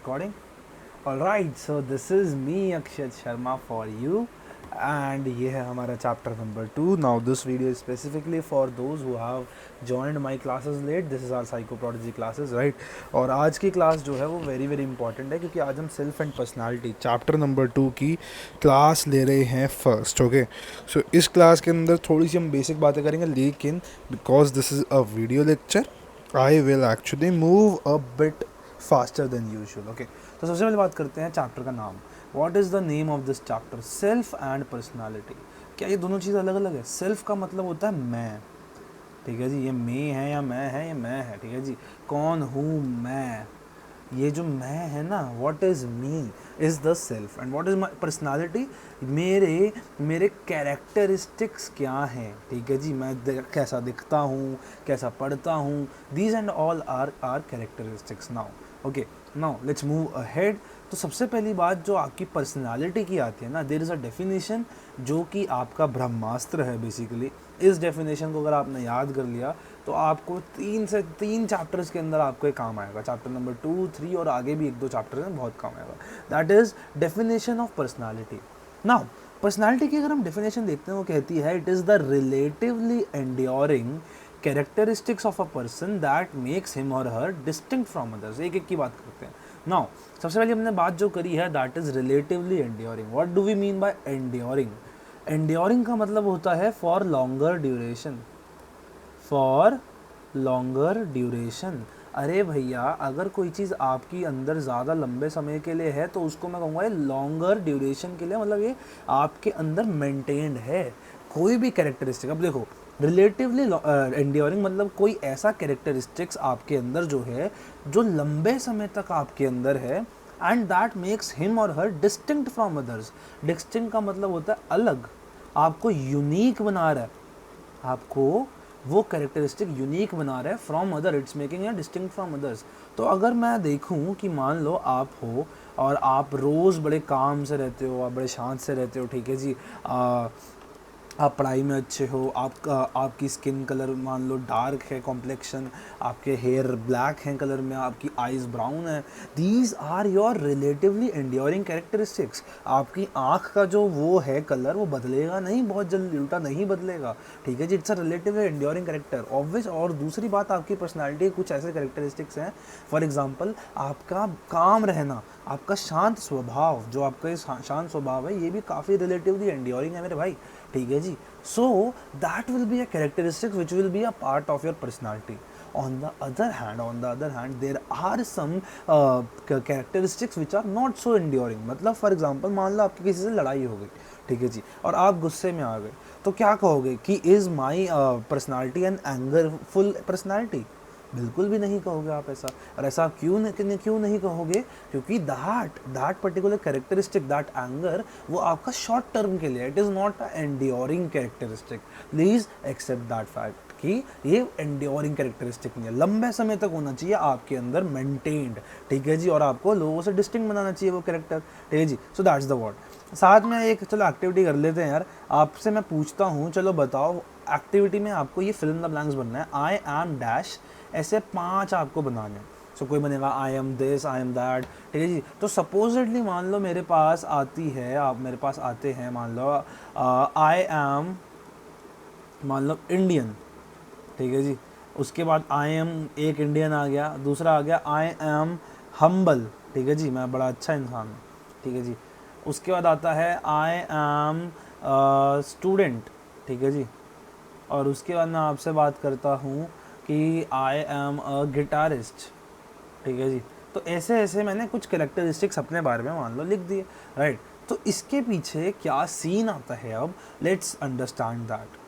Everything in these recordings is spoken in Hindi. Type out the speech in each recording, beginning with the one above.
recording. Alright, so this is me Akshat Sharma for you and ये है हमारा chapter number 2. Now this video is specifically for those who have joined my classes late. This is our psycho prodigy classes, right? और आज की क्लास जो है वो वेरी वेरी इंपॉर्टेंट है क्योंकि आज हम self and personality chapter number 2 की क्लास ले रहे हैं फर्स्ट. ओके, सो इस क्लास के अंदर थोड़ी सी हम बेसिक बातें करेंगे, लेकिन because this is a video lecture I will actually move a bit faster than usual. Okay, तो सबसे पहले बात करते हैं चैप्टर का नाम. What is the name of this chapter? Self and personality. क्या ये दोनों चीज़ अलग अलग है? सेल्फ का मतलब होता है मैं, ठीक है जी, ये मैं है या मैं है, ये मैं है, ठीक है जी. कौन हूँ मैं? ये जो मैं है ना, what is me is the self. And what is my personality? मेरे मेरे कैरेक्टरिस्टिक्स क्या हैं, ठीक है जी. मैं कैसा दिखता हूँ, कैसा पढ़ता हूँ, these and all are characteristics. Now okay, now let's move ahead. तो सबसे पहली बात जो आपकी पर्सनालिटी की आती है ना, देयर इज़ अ डेफिनेशन जो कि आपका ब्रह्मास्त्र है बेसिकली. इस डेफिनेशन को अगर आपने याद कर लिया तो आपको 3 चैप्टर्स के अंदर आपको एक काम आएगा. चैप्टर नंबर 2, 3 और आगे भी 1-2 चैप्टर में बहुत काम आएगा. That is definition of personality. Now personality की अगर हम डेफिनेशन देखते हैं, वो कहती है it is the relatively enduring characteristics of a person that makes him और हर डिस्टिंक्ट फ्रॉम अदर्स. एक एक की बात करते हैं. नाउ सबसे पहले हमने बात जो करी है that is relatively enduring. What do we mean by enduring? Enduring का मतलब होता है for longer duration. For longer duration. अरे भैया, अगर कोई चीज़ आपकी अंदर ज़्यादा लंबे समय के लिए है तो उसको मैं कहूँगा ये लॉन्गर ड्यूरेशन के लिए, मतलब ये आपके अंदर मेंटेन्ड है. कोई भी कैरेक्टरिस्टिक, अब देखो, रिलेटिवली एंड्योरिंग मतलब कोई ऐसा कैरेक्टरिस्टिक्स आपके अंदर जो है जो लंबे समय तक आपके अंदर है एंड दैट मेक्स हिम और हर डिस्टिंक्ट फ्रॉम अदर्स. डिस्टिंक्ट का मतलब होता है अलग, आपको यूनिक बना रहा है, आपको वो कैरेक्टरिस्टिक यूनिक बना रहा है from other. It's making a distinct from others. तो अगर मैं देखूं कि मान लो आप हो और आप रोज़ बड़े काम से रहते हो, आप बड़े शांत से रहते हो, ठीक है जी, आप पढ़ाई में अच्छे हो, आपकी स्किन कलर मान लो डार्क है, कॉम्प्लेक्शन, आपके हेयर ब्लैक हैं कलर में, आपकी आइज़ ब्राउन है, these are your relatively enduring characteristics. आपकी आँख का जो वो है कलर वो बदलेगा नहीं, बहुत जल्दी उल्टा नहीं बदलेगा, ठीक है जी. It's a relatively enduring character obvious. और दूसरी बात, आपकी पर्सनैलिटी कुछ ऐसे कैरेक्टरिस्टिक्स हैं, फॉर एग्जाम्पल आपका काम रहना, आपका शांत स्वभाव, जो आपका शांत स्वभाव है ये भी काफ़ी रिलेटिवली एंड्योरिंग है मेरे भाई, ठीक है जी. So that will be a characteristic which will be a part of your personality. On the other hand, there are some characteristics which are not so enduring. मतलब फॉर एग्जांपल मान लो आपकी किसी से लड़ाई हो गई, ठीक है जी, और आप गुस्से में आ गए, तो क्या कहोगे कि is my personality an angerful personality? बिल्कुल भी नहीं कहोगे आप ऐसा. और ऐसा क्यों नहीं कहोगे? क्योंकि that particular characteristic, that anger, वो आपका शॉर्ट टर्म के लिए, it is not a enduring characteristic. Please accept that fact कि ये एंड्योरिंग कैरेक्टरिस्टिक नहीं है. लंबे समय तक होना चाहिए आपके अंदर मेंटेन्ड, ठीक है जी, और आपको लोगों से डिस्टिंक्ट बनाना चाहिए वो कैरेक्टर, ठीक है जी. So that's the word. साथ में एक चलो एक्टिविटी कर लेते हैं यार. आपसे मैं पूछता हूँ, चलो बताओ, एक्टिविटी में आपको ये फिल इन द ब्लैंक्स बनना है. आई एम डैश, ऐसे 5 आपको बनाने हैं. सो कोई बनेगा I am this, I am that, ठीक है जी. तो सपोजिटली मान लो मेरे पास आती है, आप मेरे पास आते हैं, मान लो आई एम, मान लो इंडियन, ठीक है जी. उसके बाद आई एम, एक इंडियन आ गया, दूसरा आ गया आई एम हम्बल, ठीक है जी, मैं बड़ा अच्छा इंसान हूँ, ठीक है जी. उसके बाद आता है आई एम स्टूडेंट, ठीक है जी. और उसके बाद मैं आपसे बात करता हूँ कि आई एम अ गिटारिस्ट, ठीक है जी. तो ऐसे ऐसे मैंने कुछ कैरेक्टरिस्टिक्स अपने बारे में मान लो लिख दिए, राइट. तो इसके पीछे क्या सीन आता है, अब लेट्स अंडरस्टैंड दैट.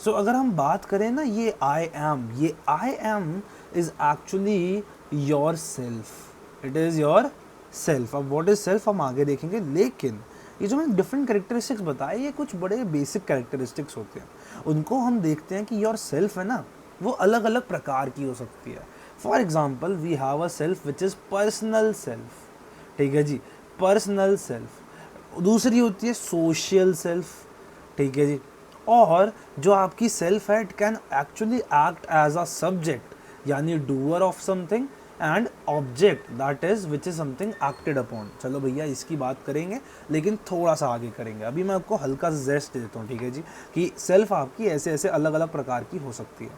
सो अगर हम बात करें ना, ये I am is actually your self. It is your self. अब व्हाट इज़ सेल्फ हम आगे देखेंगे, लेकिन ये जो मैंने डिफरेंट कैरेक्टरिस्टिक्स बताए ये कुछ बड़े बेसिक कैरेक्टरिस्टिक्स होते हैं. उनको हम देखते हैं कि योर सेल्फ है ना, वो अलग अलग प्रकार की हो सकती है. For example we have a self which is personal self, ठीक है जी, पर्सनल सेल्फ. दूसरी होती है सोशल सेल्फ, ठीक है जी. और जो आपकी सेल्फ है, it can actually act as a subject, यानी doer of something, and object that is which is something acted upon. चलो भैया इसकी बात करेंगे लेकिन थोड़ा सा आगे करेंगे, अभी मैं आपको हल्का सा जेस्ट देता हूँ, ठीक है जी, कि सेल्फ आपकी ऐसे ऐसे अलग अलग प्रकार की हो सकती है।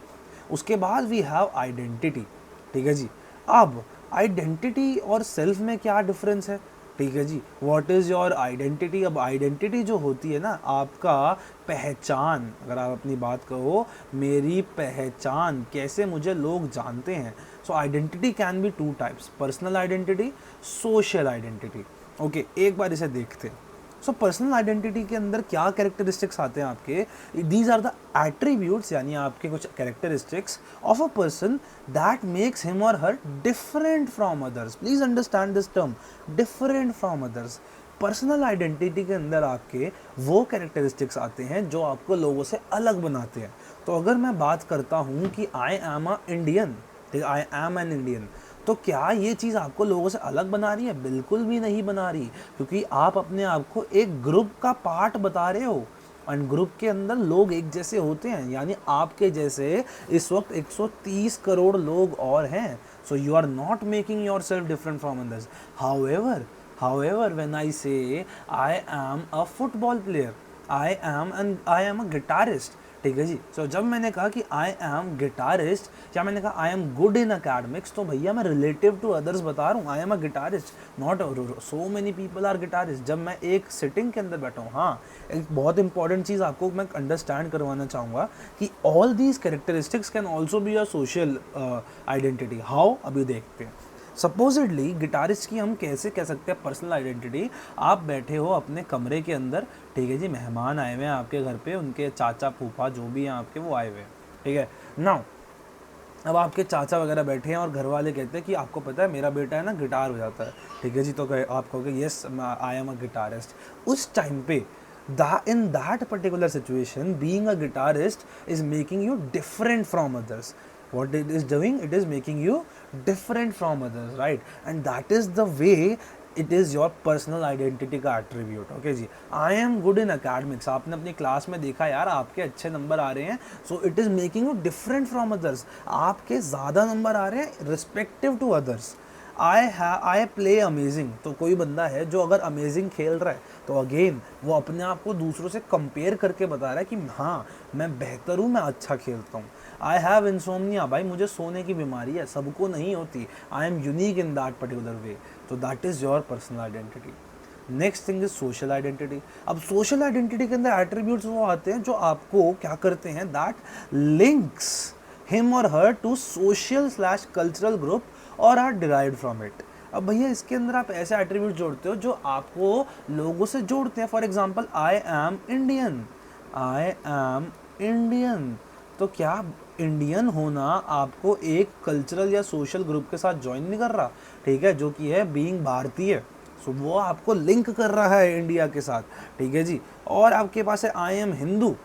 उसके बाद वी हैव आइडेंटिटी, ठीक है जी। अब आइडेंटिटी और सेल्फ में क्या डिफरेंस है, ठीक है जी, व्हाट इज़ योर आइडेंटिटी। अब आइडेंटिटी जो होती है ना, आपका पहचान, अगर आप अपनी बात कहो मेरी पहचान, कैसे मुझे लोग जानते हैं। सो identity can be two types, personal identity, social identity. Okay, एक बार इसे देखते हैं। सो पर्सनल आइडेंटिटी के अंदर क्या कैरेक्टरिस्टिक्स आते हैं आपके, दीज आर द एट्रीब्यूट्स, यानी आपके कुछ characteristics of a person that makes him और her different from others. Please understand this term, different from others. Personal identity के अंदर आपके वो कैरेक्टरिस्टिक्स आते हैं जो आपको लोगों से अलग बनाते हैं। तो अगर मैं बात करता हूँ कि आई am a Indian, I am an Indian, तो क्या ये चीज़ आपको लोगों से अलग बना रही है? बिल्कुल भी नहीं बना रही, क्योंकि आप अपने आप को एक ग्रुप का पार्ट बता रहे हो, एंड ग्रुप के अंदर लोग एक जैसे होते हैं, यानी आपके जैसे इस वक्त 130 करोड़ लोग और हैं। So you are not making your self different from others. However when I say I am a football player, I am a guitarist, ठीक है जी। सो जब मैंने कहा कि आई एम गिटारिस्ट, या मैंने कहा I am good in academics, तो भैया मैं रिलेटिव टू अदर्स बता रहा हूँ, I am a guitarist, not so many people are guitarists. जब मैं एक सिटिंग के अंदर बैठा हूँ, हाँ, एक बहुत इंपॉर्टेंट चीज़ आपको मैं अंडरस्टैंड करवाना चाहूँगा कि all these characteristics can also be your social identity. How, अभी देखते हैं। सपोजिटली गिटारिस्ट की हम कैसे कह सकते हैं पर्सनल आइडेंटिटी। आप बैठे हो अपने कमरे के अंदर, ठीक है जी, मेहमान आए हुए हैं आपके घर पे, उनके चाचा फूफा जो भी हैं आपके वो आए हुए हैं, ठीक है। नाउ अब आपके चाचा वगैरह बैठे हैं और घर वाले कहते हैं कि आपको पता है मेरा बेटा है ना गिटार बजाता है, ठीक है जी, तो आप कहोगे yes I am a guitarist. उस टाइम पे in that particular situation, being a guitarist is making you different from others. What it is doing, it is making you different from others, right? And that is the way it is your personal identity का attribute. Okay जी, I am good in academics, आपने अपनी क्लास में देखा यार आपके अच्छे नंबर आ रहे हैं, so it is making you different from others, आपके ज़्यादा नंबर आ रहे हैं respective to others. I play amazing, तो कोई बंदा है जो अगर अमेजिंग खेल रहा है तो अगेन वो अपने आप को दूसरों से कंपेयर करके बता रहा है कि हाँ मैं बेहतर हूँ, मैं अच्छा खेलता हूँ। आई हैव इंसोम्निया, भाई मुझे सोने की बीमारी है, सबको नहीं होती, I am unique in that particular way, तो that is your personal identity. Next thing is social identity. अब सोशल आइडेंटिटी के अंदर एट्रीब्यूट्स वो आते हैं जो आपको क्या करते हैं, दैट लिंक्स हिम और her to social slash cultural group और आर डिराइव्ड फ्रॉम इट। अब भैया इसके अंदर आप ऐसे एट्रीब्यूट जोड़ते हो जो आपको लोगों से जोड़ते हैं। For example I am Indian, I am Indian, तो क्या इंडियन होना आपको एक कल्चरल या सोशल ग्रुप के साथ ज्वाइन नहीं कर रहा, ठीक है, जो कि है बीइंग भारतीय। सो वो आपको लिंक कर रहा है इंडिया के साथ, ठीक है जी। और आपके पास है I am Hindu,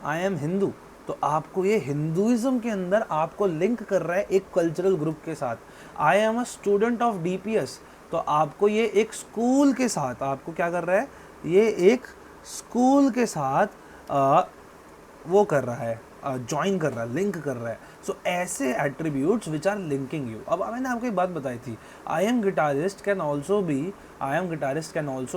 I am Hindu, तो आपको ये हिंदुइज्म के अंदर आपको लिंक कर रहा है एक कल्चरल ग्रुप के साथ। आई am a student of DPS, तो आपको ये एक स्कूल के साथ आपको क्या कर रहा है, ये एक स्कूल के साथ वो कर रहा है, ज्वाइन कर रहा है, लिंक कर रहा है। सो ऐसे attributes which are linking you. अब मैंने आपको एक बात बताई थी, I am guitarist can also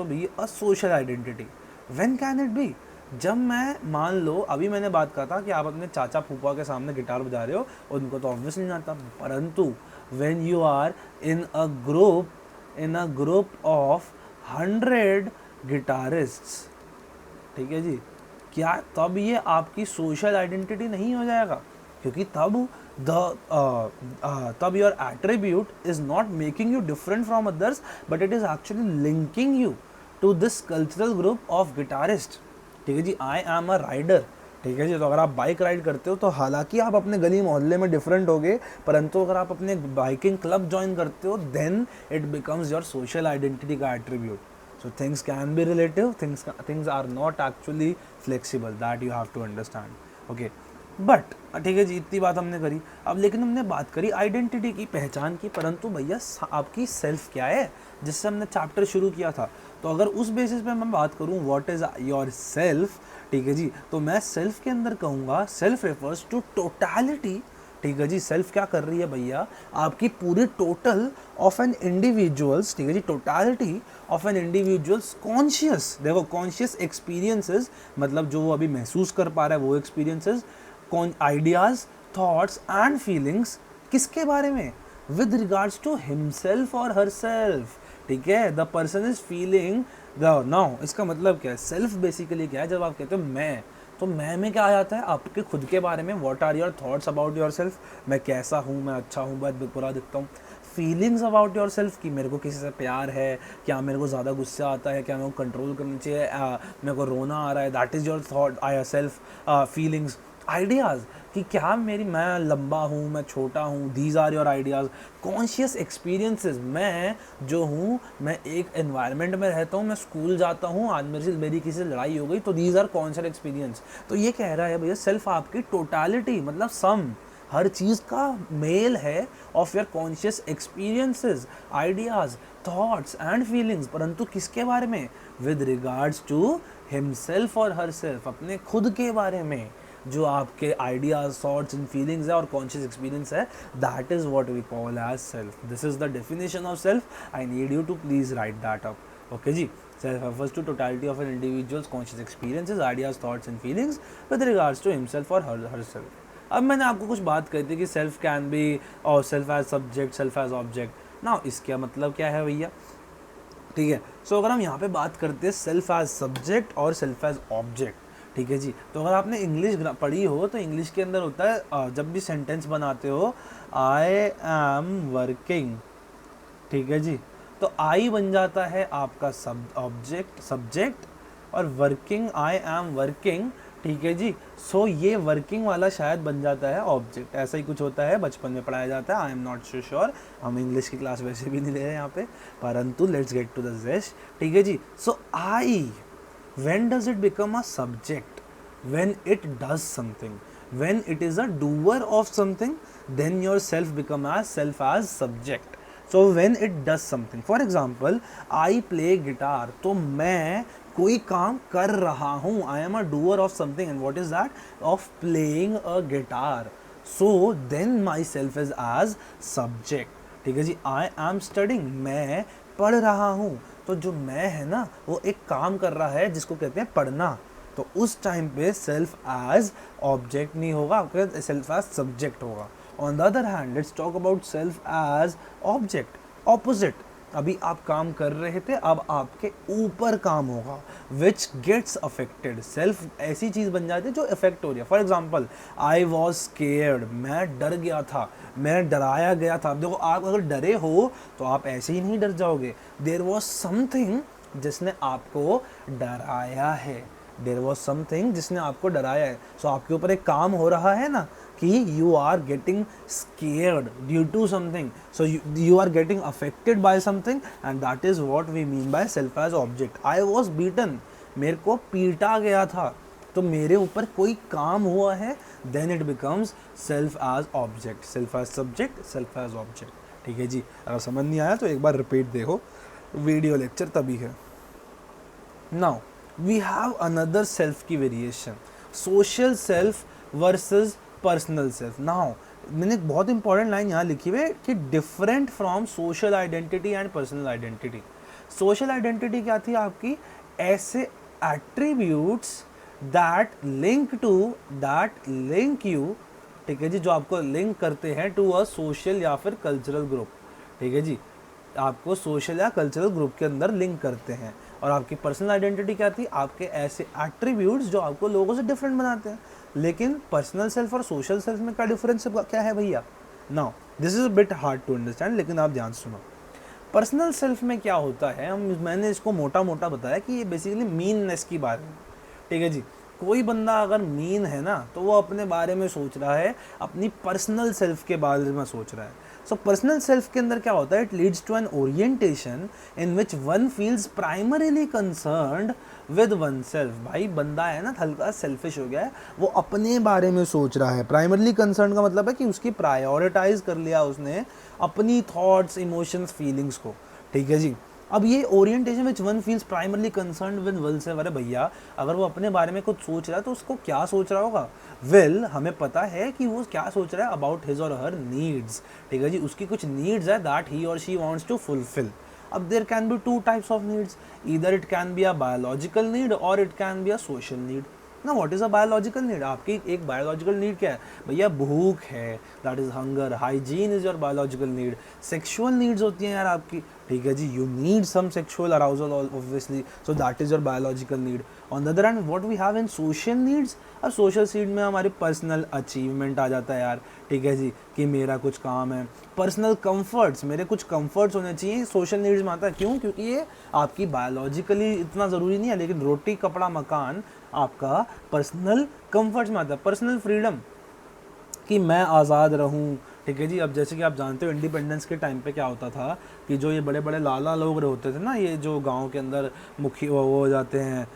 be a social identity. When can it be? जब मैं मान लो अभी मैंने बात कहा था कि आप अपने चाचा फूफा के सामने गिटार बजा रहे हो, उनको तो ऑब्वियसली नहीं आता, परंतु when you are in a group of 100 guitarists, ठीक है जी, क्या तब ये आपकी सोशल आइडेंटिटी नहीं हो जाएगा? क्योंकि तब your attribute is not making you different from others, but it is actually linking you to this cultural group of guitarist, ठीक है जी। आई एम अ राइडर, ठीक है जी, तो अगर आप बाइक राइड करते हो तो हालांकि आप अपने गली मोहल्ले में डिफरेंट होगे, परंतु अगर आप अपने बाइकिंग क्लब ज्वाइन करते हो then it becomes your social identity का attribute. So things can be relative, things are not actually flexible, that you have to understand, okay. But ठीक है जी, इतनी बात हमने करी। अब लेकिन हमने बात करी आइडेंटिटी की, पहचान की, परंतु भैया आपकी सेल्फ क्या है, जिससे हमने चैप्टर शुरू किया था। तो अगर उस बेसिस पे मैं बात करूं व्हाट इज योर सेल्फ, ठीक है जी, तो मैं सेल्फ के अंदर कहूँगा सेल्फ रेफर्स टू टोटलिटी, ठीक है जी। सेल्फ क्या कर रही है भैया, आपकी पूरी टोटल ऑफ एन इंडिविजुअल्स, ठीक है जी, totality of an individuals conscious, देखो कॉन्शियस एक्सपीरियंसेस मतलब जो वो अभी महसूस कर पा रहा है वो experiences, ideas, thoughts and feelings, किसके बारे में, विद रिगार्ड्स टू हिमसेल्फ और हर सेल्फ, ठीक है। The person is feeling the now, इसका मतलब क्या है, सेल्फ बेसिकली क्या है, जब आप कहते हो मैं, तो मैं में क्या आ जाता है, आपके खुद के बारे में, what are your thoughts about your self, मैं कैसा हूँ, मैं अच्छा हूँ, बहुत बुरा दिखता हूँ। फीलिंग्स अबाउट योर सेल्फ, कि मेरे को किसी से प्यार है, क्या मेरे को ज़्यादा गुस्सा आता है, क्या मेरे को कंट्रोल करना चाहिए, मेरे को रोना आ रहा है, that is your thought I self feelings. Ideas, कि क्या मैं लंबा हूँ, मैं छोटा हूँ, these are your ideas. Conscious experiences, मैं जो हूँ, मैं एक एनवायरनमेंट में रहता हूँ, मैं स्कूल जाता हूँ, आज मेरी किसी से लड़ाई हो गई, तो दीज आर कॉन्शियस एक्सपीरियंस। तो ये कह रहा है भैया सेल्फ आपकी टोटलिटी मतलब सम, हर चीज़ का मेल है of your conscious experiences, ideas, thoughts and feelings, परंतु किसके बारे में, विद रिगार्ड्स टू हिमसेल्फ और हर सेल्फ, अपने खुद के बारे में, जो आपके आइडियाज, थॉट्स एंड फीलिंग्स है और कॉन्शियस एक्सपीरियंस है, that is what we call as self. This is the definition of self. I need you to please write that up, okay जी। Self refers to totality of an individual's conscious experiences, ideas, thoughts and feelings with regards to himself or herself. अब मैंने आपको कुछ बात कही थी कि सेल्फ कैन बी और self as subject, self as object. ना इसका मतलब क्या है भैया, ठीक है। सो अगर हम यहाँ पे बात करते हैं सेल्फ एज सब्जेक्ट और सेल्फ एज ऑब्जेक्ट, ठीक है जी, तो अगर आपने इंग्लिश पढ़ी हो तो इंग्लिश के अंदर होता है जब भी सेंटेंस बनाते हो, आई एम वर्किंग, ठीक है जी, तो आई बन जाता है आपका सब्जेक्ट, और वर्किंग, आई एम वर्किंग, ठीक है जी। सो ये वर्किंग वाला शायद बन जाता है ऑब्जेक्ट, ऐसा ही कुछ होता है, बचपन में पढ़ाया जाता है। I am not so sure, हम इंग्लिश की क्लास वैसे भी नहीं ले रहे यहाँ पे, परंतु लेट्स गेट टू द जेस्ट, ठीक है जी। सो आई, when does it become a subject, when it does something, when it is a doer of something, then your self become as subject. So when it does something, for example I play guitar, तो मैं कोई काम कर रहा हूँ, I am a doer of something, and what is that, of playing a guitar, so then myself is as subject, ठीक है जी। I am studying, मैं पढ़ रहा हूँ, तो जो मैं है ना वो एक काम कर रहा है जिसको कहते हैं पढ़ना, तो उस टाइम पे सेल्फ एज ऑब्जेक्ट नहीं होगा, आपका सेल्फ एज सब्जेक्ट होगा। On the other hand let's talk about self as object, opposite. अभी आप काम कर रहे थे, अब आपके ऊपर काम होगा, विच गेट्स अफेक्टेड। सेल्फ ऐसी चीज़ बन जाती है जो इफेक्ट हो रही है। For example I was scared, मैं डर गया था, मैं डराया गया था। अब देखो आप अगर डरे हो तो आप ऐसे ही नहीं डर जाओगे, देयर वॉज समथिंग जिसने आपको डराया है, देयर वॉज समथिंग जिसने आपको डराया है। सो आपके ऊपर एक काम हो रहा है ना कि you are getting scared due to something, so you are getting affected by something, and that is what we mean by self as object. I was beaten, मेरे को पीटा गया था, तो मेरे ऊपर कोई काम हुआ है, then it becomes self as object, self as subject, self as object, ठीक है जी। अगर समझ नहीं आया तो एक बार रिपीट देखो, वीडियो लेक्चर तभी है। Now we have another self की variation, social self versus personal self. Now मैंने एक बहुत इंपॉर्टेंट लाइन यहाँ लिखी हुई है कि different from social identity and personal identity. Social identity क्या थी आपकी, ऐसे एट्रीब्यूट्स दैट लिंक यू, ठीक है जी, जो आपको लिंक करते हैं टू अ सोशल या फिर कल्चरल ग्रुप, ठीक है जी, आपको सोशल या कल्चरल ग्रुप के अंदर लिंक करते हैं। और आपकी पर्सनल आइडेंटिटी क्या थी, आपके ऐसे एट्रीब्यूट्स जो आपको लोगों से डिफरेंट बनाते हैं। लेकिन पर्सनल सेल्फ और सोशल सेल्फ में क्या डिफरेंस क्या है भैया। Now this is a bit hard to understand, लेकिन आप ध्यान सुनो। पर्सनल सेल्फ में क्या होता है, मैंने इसको मोटा मोटा बताया कि ये बेसिकली मीननेस की बात है, ठीक है जी। कोई बंदा अगर मीन है ना तो वो अपने बारे में सोच रहा है, अपनी पर्सनल सेल्फ के बारे में सोच रहा है। सो पर्सनल सेल्फ के अंदर क्या होता है, it leads to an orientation in which one feels primarily concerned with one self. भाई बंदा है ना हल्का सेल्फिश हो गया है, वो अपने बारे में सोच रहा है। प्राइमरीली कंसर्न का मतलब है कि उसकी प्रायोरिटाइज कर लिया उसने अपनी थॉट्स, इमोशंस, फीलिंग्स को, ठीक है जी। अब ये orientation which one feels primarily concern with will say, अरे भैया अगर वो अपने बारे में कुछ सोच रहा है तो उसको क्या सोच रहा होगा, वेल हमें पता है कि वो क्या सोच रहा है अबाउट हिज और हर नीड्स, ठीक है जी, उसकी कुछ नीड्स है दैट ही और शी वांट्स टू फुलफिल. अब there can be two types of needs, either it can be a biological need और it can be a social need. ना what is a biological need, आपकी एक बायोलॉजिकल नीड क्या है भैया, भूख है, that is hunger, hygiene is your biological need. Sexual needs होती हैं यार आपकी, ठीक है जी, you need some sexual arousal obviously, so that is your biological need. On the other hand what we have in social needs, अब सोशल नीड में हमारी पर्सनल अचीवमेंट आ जाता है यार, ठीक है जी, कि मेरा कुछ काम है, पर्सनल कंफर्ट्स, मेरे कुछ कंफर्ट्स होने चाहिए, सोशल नीड्स में आता है. क्यों, क्योंकि ये आपकी बायोलॉजिकली इतना ज़रूरी नहीं है, लेकिन रोटी कपड़ा मकान आपका पर्सनल कंफर्ट्स में आता है. पर्सनल फ्रीडम कि मैं आज़ाद रहूं, ठीक है जी. अब जैसे कि आप जानते हो इंडिपेंडेंस के टाइम पे क्या होता था कि जो ये बड़े बड़े लाला लोग होते थे ना, ये जो गांव के अंदर मुखी वो हो जाते हैं,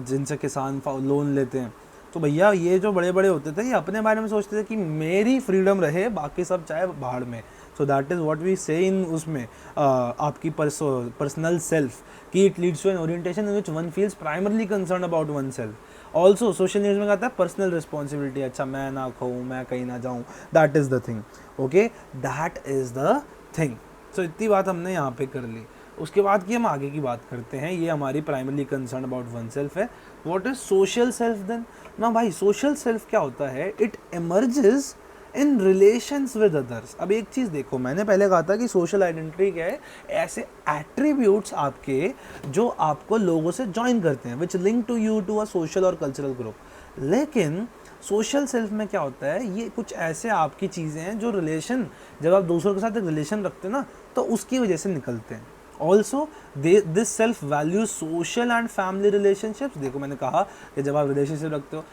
जिनसे किसान लोन लेते हैं, तो भैया ये जो बड़े बड़े होते थे ये अपने बारे में सोचते थे कि मेरी फ्रीडम रहे, बाकी सब चाहे बाहर में. So that is what we say in उसमें आपकी पर्सनल सेल्फ कि it leads to an orientation in which one feels primarily concern about one self. Also social needs में कहता है पर्सनल रिस्पॉन्सिबिलिटी, अच्छा मैं ना खाऊँ, मैं कहीं ना जाऊँ, that is the thing. Okay, that is the thing. So इतनी बात हमने यहाँ पे कर ली. उसके बाद की हम आगे की बात करते हैं, ये हमारी primarily concern about one self है. What is social self then, ना भाई सोशल सेल्फ क्या होता है, it emerges in relations with others. अब एक चीज़ देखो, मैंने पहले कहा था कि सोशल आइडेंटिटी क्या है, ऐसे एट्रीब्यूट्स आपके जो आपको लोगों से ज्वाइन करते हैं, which link to you to a social और कल्चरल ग्रुप. लेकिन सोशल सेल्फ में क्या होता है, ये कुछ ऐसे आपकी चीज़ें हैं जो रिलेशन, जब आप दूसरों के साथ एक रिलेशन रखते हैं ना, तो उसकी वजह से निकलते हैं. Also this self value social and family relationships. देखो मैंने कहा कि जब आप रिलेशनशिप रखते हो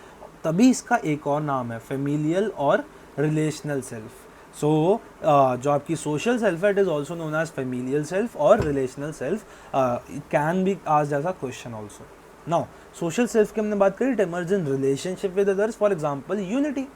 तभी इसका एक और नाम है फेमिलियल और रिलेशनल सेल्फ. सो जो आपकी सोशल सेल्फ है, it is also known as familial self और relational self. Can be asked as a question also. Now social self की हमने बात करी, it emerge in relationship with others, for example unity.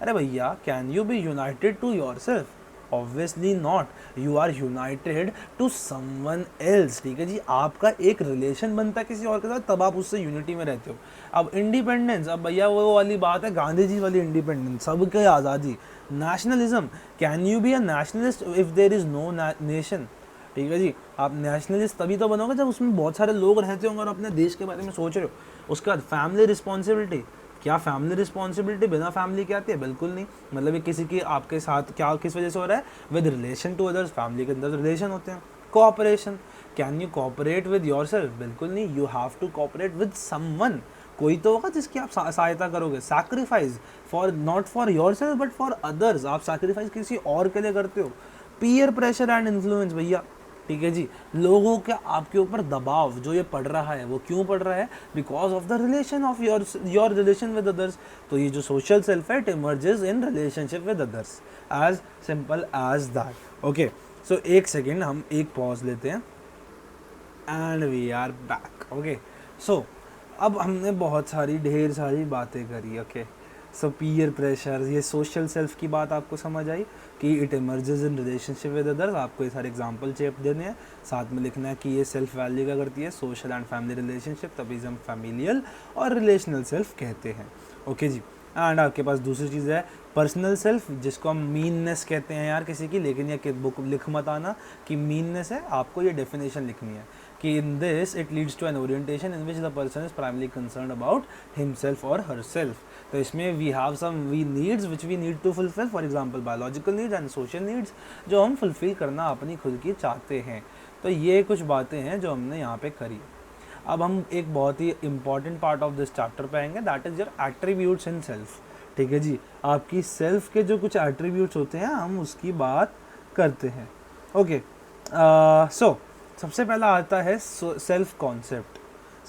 अरे भैया can you be united to your self, obviously not, you are united to someone else, ठीक है जी, आपका एक रिलेशन बनता है किसी और के साथ, तब आप उससे यूनिटी में रहते हो. अब इंडिपेंडेंस, अब भैया वो वाली बात है गांधी जी वाली इंडिपेंडेंस, सबके आज़ादी. Nationalism, can you be a nationalist if there is no nation, ठीक है जी, आप नेशनलिस्ट तभी तो बनोगे जब उसमें बहुत सारे लोग रहते होंगे और अपने देश के बारे में सोच रहे हो. उसके बाद फैमिली रिस्पॉन्सिबिलिटी, क्या फैमिली रिस्पॉन्सिबिलिटी बिना फैमिली के आती है, बिल्कुल नहीं. मतलब ये किसी की आपके साथ क्या किस वजह से हो रहा है, with relation to others, family के अंदर रिलेशन होते हैं. Cooperation, can you cooperate with yourself, बिल्कुल नहीं, you have to cooperate with someone, कोई तो होगा जिसकी आप सहायता करोगे. Sacrifice, for not for yourself but for others, आप सैक्रिफाइस किसी और के लिए करते हो. पीयर प्रेशर एंड इन्फ्लुएंस, भैया ठीक है जी, लोगों का आपके ऊपर दबाव जो ये पड़ रहा है, वो क्यों पड़ रहा है, because of the relation of your relation with others. तो ये जो सोशल सेल्फ है, it emerges in relationship with others, as simple as that. Okay, so एक सेकेंड हम एक पॉज लेते हैं and we are back. Okay, so अब हमने बहुत सारी ढेर सारी बातें करी. ओके, सो पीयर प्रेशर, ये सोशल सेल्फ की बात आपको समझ आई कि it emerges in relationship with others. आपको ये सारे एग्जांपल चेप देने हैं, साथ में लिखना है कि ये सेल्फ वैल्यू क्या करती है, सोशल एंड फैमिली रिलेशनशिप, तभी हम फैमिलियल और रिलेशनल सेल्फ कहते हैं. ओके जी, एंड आपके पास दूसरी चीज़ है पर्सनल सेल्फ, जिसको हम मीननेस कहते हैं यार किसी की, लेकिन ये बुक लिख मत आना कि मीननेस है, आपको ये डेफिनेशन लिखनी है कि in this it leads to an orientation in which the person is primarily concern about himself और हर सेल्फ. तो इसमें we have some we needs which we need to fulfil, for example biological needs and social needs, जो हम फुलफिल करना अपनी खुद की चाहते हैं. तो ये कुछ बातें हैं जो हमने यहाँ पे करी. अब हम एक बहुत ही important part of this chapter पे आएंगे, that is your attributes in self. ठीक है जी, आपकी सेल्फ के जो कुछ एट्रीब्यूट्स होते हैं हम उसकी बात करते हैं. ओके, सो सबसे पहला आता है सेल्फ कॉन्सेप्ट.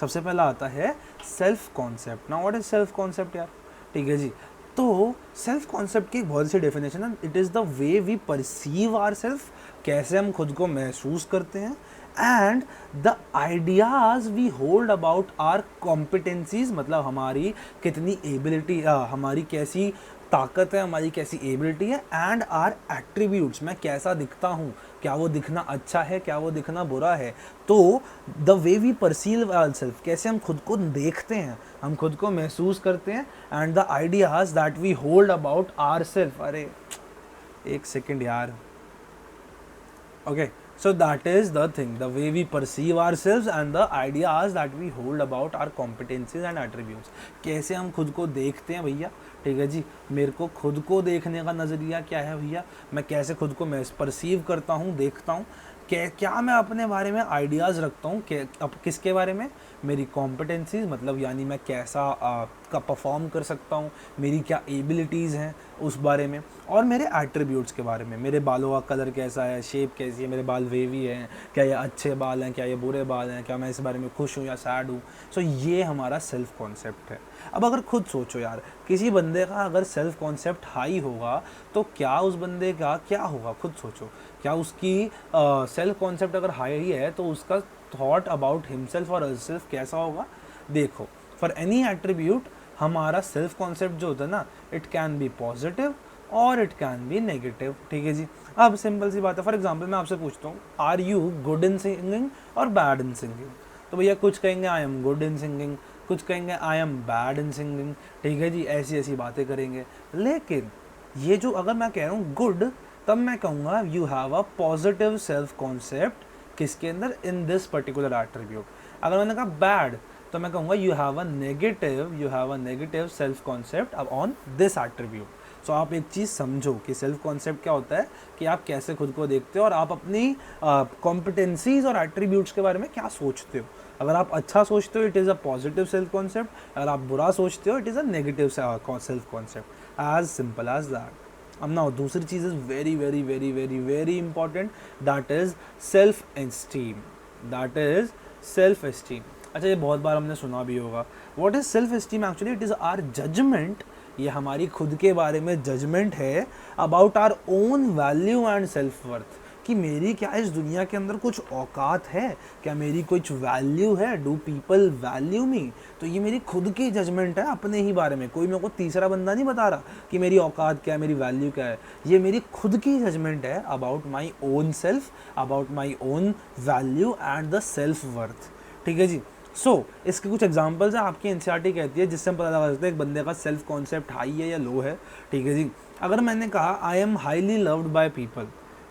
सबसे पहला आता है self concept. Now what is self concept यार, ठीक है जी. तो सेल्फ कॉन्सेप्ट की एक बहुत सी डेफिनेशन है, it is the way we perceive our self, कैसे हम खुद को महसूस करते हैं, and the ideas we hold about are competencies, मतलब हमारी कितनी एबिलिटी, हमारी कैसी ताकत है हमारी, कैसी एबिलिटी है, एंड आर एट्रीब्यूट्स, मैं कैसा दिखता हूँ, क्या वो दिखना अच्छा है, क्या वो दिखना बुरा है। तो the way we perceive our self, कैसे हम खुद को देखते हैं, हम खुद को महसूस करते हैं, and the ideas that we hold about our self. अरे एक सेकेंड यार, okay, so that is the thing, the way we perceive ourselves and the ideas that we hold about our competencies and attributes। कैसे हम खुद को देखते हैं भैया, ठीक है जी, मेरे को खुद को देखने का नज़रिया क्या है भैया, मैं कैसे खुद को मैं परसीव करता हूँ, देखता हूँ, क्या मैं अपने बारे में आइडियाज़ रखता हूँ, अब किसके बारे में, मेरी कॉम्पिटेंसीज, मतलब यानी मैं कैसा का परफॉर्म कर सकता हूँ, मेरी क्या एबिलिटीज़ हैं उस बारे में, और मेरे एट्रीब्यूट्स के बारे में, मेरे बालों का कलर कैसा है, शेप कैसी है, मेरे बाल वेवी हैं, क्या ये अच्छे बाल हैं, क्या ये बुरे बाल हैं, क्या मैं इस बारे में खुश हूँ या सैड हूँ। सो ये हमारा सेल्फ कॉन्सेप्ट है। अब अगर खुद सोचो यार, किसी बंदे का अगर सेल्फ कॉन्सेप्ट हाई होगा तो क्या उस बंदे का क्या होगा, खुद सोचो, क्या उसकी सेल्फ कॉन्सेप्ट अगर हाई है तो उसका थॉट अबाउट हिमसेल्फ और हरसेल्फ कैसा होगा। देखो, फॉर एनी एट्रीब्यूट हमारा सेल्फ कॉन्सेप्ट जो होता है ना, इट कैन बी पॉजिटिव और इट कैन बी नेगेटिव, ठीक है जी। अब सिंपल सी बात है, फॉर एग्जांपल मैं आपसे पूछता हूँ, are you good in singing और बैड इन सिंगिंग, तो भैया कुछ कहेंगे I am good in singing, कुछ कहेंगे I am bad in singing, ठीक है जी, ऐसी ऐसी बातें करेंगे। लेकिन ये जो अगर मैं कह रहा हूँ गुड, तब मैं कहूँगा you have a positive self concept, किसके अंदर, इन दिस पर्टिकुलर एट्रीब्यूट। अगर मैंने कहा बैड, तो मैं कहूँगा you have a negative self concept on this attribute. So आप एक चीज़ समझो कि सेल्फ कॉन्सेप्ट क्या होता है, कि आप कैसे खुद को देखते हो और आप अपनी कॉम्पिटेंसीज और एट्रीब्यूट्स के बारे में क्या सोचते हो। अगर आप अच्छा सोचते हो, it is a positive self concept, अगर आप बुरा सोचते हो, it is a negative self concept, as simple as that. अब ना दूसरी चीज़ is very very very very very important, that is self esteem, that is self esteem. अच्छा, ये बहुत बार हमने सुना भी होगा। What is self esteem? Actually it is our judgement, ये हमारी खुद के बारे में जजमेंट है about our own value and self worth, कि मेरी क्या इस दुनिया के अंदर कुछ औकात है, क्या मेरी कुछ वैल्यू है, डू पीपल वैल्यू मी। तो ये मेरी खुद की जजमेंट है अपने ही बारे में, कोई मेरे को तीसरा बंदा नहीं बता रहा कि मेरी औकात क्या है, मेरी वैल्यू क्या है, ये मेरी खुद की जजमेंट है about my own self, about my own value and the self worth, ठीक है जी। इसके कुछ एग्जांपल्स हैं, आपकी एनसीईआरटी कहती है, जिससे हम पता लगा सकते हैं एक बंदे का सेल्फ कॉन्सेप्ट हाई है या लो है, ठीक है जी। अगर मैंने कहा I am highly loved by people,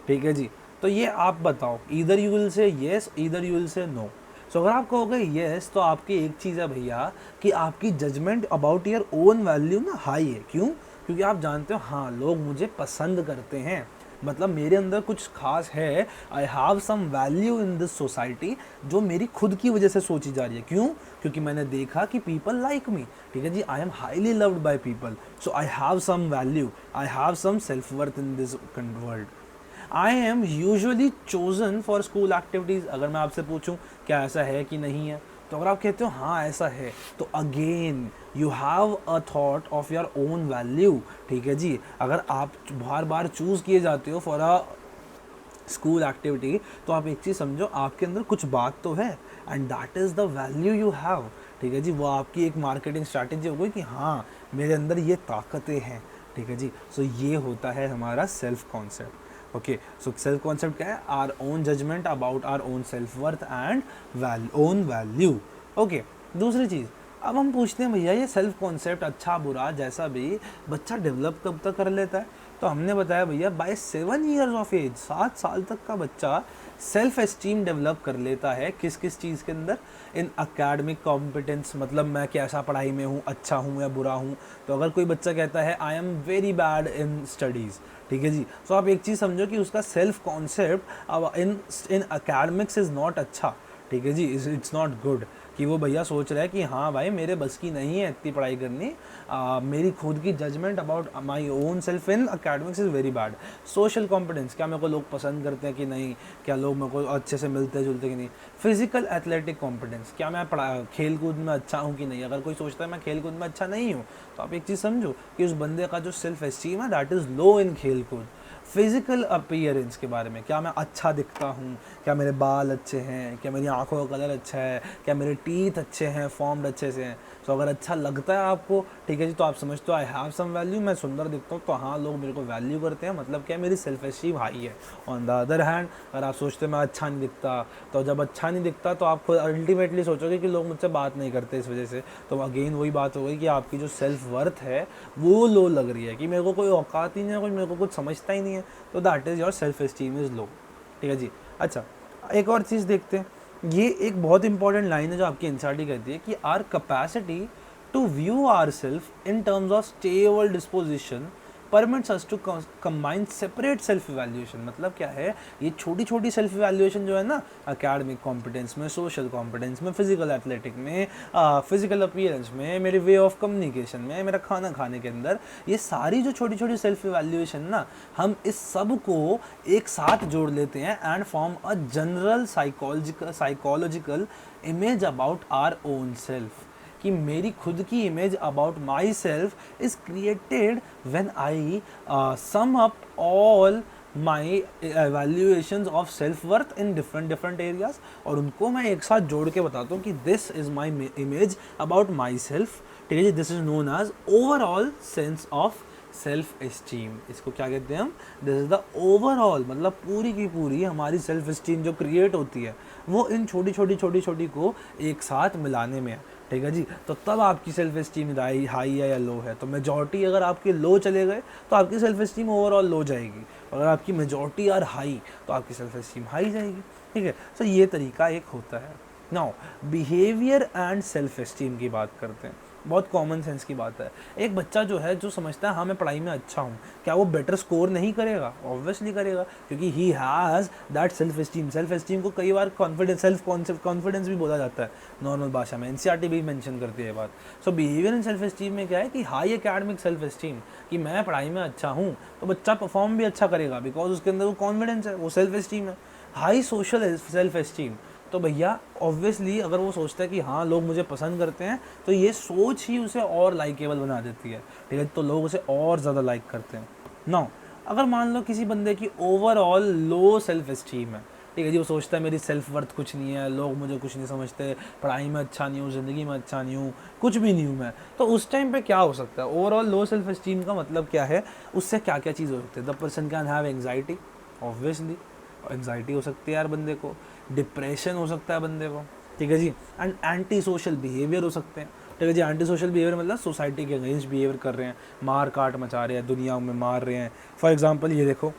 ठीक है जी, तो ये आप बताओ, either you will say yes, either you will say no. So अगर आप कहोगे येस, तो आपकी एक चीज़ है भैया कि आपकी judgement about your own value ना हाई है। क्यों? क्योंकि आप जानते हो हाँ, लोग मुझे पसंद करते हैं, मतलब मेरे अंदर कुछ खास है, I have some value in this society, जो मेरी खुद की वजह से सोची जा रही है। क्यों? क्योंकि मैंने देखा कि पीपल लाइक मी, ठीक है जी, I am highly loved by people, so I have some value, I have some self worth in this world. I am usually chosen for school activities. अगर मैं आपसे पूछूं क्या ऐसा है कि नहीं है, तो अगर आप कहते हो हाँ ऐसा है, तो again you have a thought of your own value, ठीक है जी। अगर आप बार बार चूज़ किए जाते हो फॉर अ स्कूल एक्टिविटी, तो आप एक चीज़ समझो, आपके अंदर कुछ बात तो है, and that is the value you have, ठीक है जी। वो आपकी एक मार्केटिंग स्ट्रैटेजी हो गई कि हाँ मेरे अंदर ये ताकतें हैं, ठीक है जी। सो ये होता है हमारा self concept. Okay, so self concept क्या है? Our own judgement about our own self worth and own value. Okay, दूसरी चीज़, अब हम पूछते हैं भैया ये सेल्फ कॉन्सेप्ट अच्छा बुरा जैसा भी बच्चा डेवलप कब तक कर लेता है? तो हमने बताया भैया बाय 7 ईयर्स ऑफ एज, 7 साल तक का बच्चा सेल्फ एस्टीम डेवलप कर लेता है। किस किस चीज़ के अंदर? इन अकेडमिक कॉम्पिटेंस, मतलब मैं कैसा पढ़ाई में हूँ, अच्छा हूँ या बुरा हूँ। तो अगर कोई बच्चा कहता है I am very bad in studies, ठीक है जी, तो आप एक चीज़ समझो कि उसका self concept in academics is not अच्छा, ठीक है जी, इट्स नॉट गुड, कि वो भैया सोच रहा है कि हाँ भाई मेरे बस की नहीं है इतनी पढ़ाई करनी, मेरी खुद की judgement about my own self in academics is very bad. Social competence, क्या मेरे को लोग पसंद करते हैं कि नहीं, क्या लोग मेरे को अच्छे से मिलते जुलते कि नहीं। फिजिकल एथलेटिक कॉम्पिटेंस, क्या मैं खेल कूद में अच्छा हूँ कि नहीं। अगर कोई सोचता है मैं खेल कूद में अच्छा नहीं हूँ, तो आप एक चीज़ समझो कि उस बंदे का जो सेल्फ एस्टीम है दैट इज़ लो इन खेल कूद। फिजिकल अपीयरेंस के बारे में, क्या मैं अच्छा दिखता हूँ, क्या मेरे बाल अच्छे हैं, क्या मेरी आंखों का कलर अच्छा है, क्या मेरे टीथ अच्छे हैं, फॉर्म्ड अच्छे से हैं। तो अगर अच्छा लगता है आपको, ठीक है जी, तो आप समझते हो आई हैव सम वैल्यू, मैं सुंदर दिखता हूँ, तो हाँ लोग मेरे को वैल्यू करते हैं, मतलब क्या मेरी सेल्फ एस्टीम हाई है। ऑन द अदर हैंड अगर आप सोचते हो मैं अच्छा नहीं दिखता, तो जब अच्छा नहीं दिखता तो आप खुद अल्टीमेटली सोचोगे कि लोग मुझसे बात नहीं करते इस वजह से, तो अगेन वही बात हो गई कि आपकी जो सेल्फ वर्थ है वो लो लग रही है, कि मेरे को कोई औकात ही नहीं है, कोई मेरे को कुछ समझता ही नहीं है, तो that is your self esteem is low. ठीक है जी। अच्छा, एक और चीज़ देखते हैं, ये एक बहुत इंपॉर्टेंट लाइन है जो आपकी एनसीईआरटी कहती है कि our capacity to view our self in terms of stable disposition permits us to combine separate self evaluation. मतलब क्या है, ये छोटी छोटी सेल्फ इवैल्यूएशन जो है ना, एकेडमिक कॉम्पिटेंस में, सोशल कॉम्पिटेंस में, फिजिकल एथलेटिक में, फिजिकल अपीयरेंस में, मेरे वे ऑफ कम्युनिकेशन में, मेरा खाना खाने के अंदर, ये सारी जो छोटी छोटी सेल्फ इवैल्यूएशन ना, हम इस सब को एक साथ जोड़ लेते हैं and form a general psychological image about our own self. कि मेरी खुद की image about my self is created when I sum up all my evaluations of self worth in different different areas, और उनको मैं एक साथ जोड़ के बताता हूँ कि this is my image about my self. ठीक है जी, this is known as overall sense of self esteem. इसको क्या कहते हैं हम, दिस इज द ओवरऑल, मतलब पूरी की पूरी हमारी सेल्फ एस्टीम जो क्रिएट होती है वो इन छोटी छोटी को एक साथ मिलाने में है। ठीक है जी, तो तब आपकी सेल्फ एस्टीम हाई है या लो है। तो मेजॉरिटी अगर आपके लो चले गए तो आपकी सेल्फ एस्टीम ओवरऑल लो जाएगी, अगर आपकी मेजॉरिटी आर हाई तो आपकी सेल्फ एस्टीम हाई जाएगी। ठीक है, तो ये तरीका एक होता है। Now behaviour and self esteem की बात करते हैं, बहुत कॉमन सेंस की बात है। एक बच्चा जो है, जो समझता है हाँ मैं पढ़ाई में अच्छा हूँ, क्या वो बेटर स्कोर नहीं करेगा? ऑब्वियसली करेगा, क्योंकि he has that self esteem. Self esteem को कई बार कॉन्फिडेंस, सेल्फ कॉन्फिडेंस भी बोला जाता है नॉर्मल भाषा में, एनसीईआरटी भी मेंशन करती है ये बात। सो बिहेवियर एंड सेल्फ एस्टीम में क्या है कि हाई एकेडमिक सेल्फ एस्टीम, कि मैं पढ़ाई में अच्छा हूँ तो बच्चा परफॉर्म भी अच्छा करेगा, बिकॉज उसके अंदर वो कॉन्फिडेंस है, वो सेल्फ एस्टीम है। हाई सोशल सेल्फ एस्टीम, तो भैया ऑब्वियसली अगर वो सोचता है कि हाँ लोग मुझे पसंद करते हैं, तो ये सोच ही उसे और लाइकेबल बना देती है। ठीक है, तो लोग उसे और ज़्यादा लाइक करते हैं। नाउ अगर मान लो किसी बंदे की ओवरऑल लो सेल्फ एस्टीम है, ठीक है जी, वो सोचता है मेरी सेल्फ वर्थ कुछ नहीं है, लोग मुझे कुछ नहीं समझते, पढ़ाई में अच्छा नहीं हूँ, ज़िंदगी में अच्छा नहीं हूँ, कुछ भी नहीं हूँ मैं, तो उस टाइम पे क्या हो सकता है? ओवरऑल लो सेल्फ एस्टीम का मतलब क्या है, उससे क्या क्या चीज़ हो सकती है? The person can have anxiety, obviously anxiety हो सकती है यार बंदे को, डिप्रेशन हो सकता है बंदे को। ठीक है जी, एंड एंटी सोशल बिहेवियर हो सकते हैं। ठीक है जी, एंटी सोशल बिहेवियर मतलब सोसाइटी के अगेंस्ट बिहेवियर कर रहे हैं, मार काट मचा रहे हैं, दुनिया में मार रहे हैं। फॉर एग्जांपल ये देखो,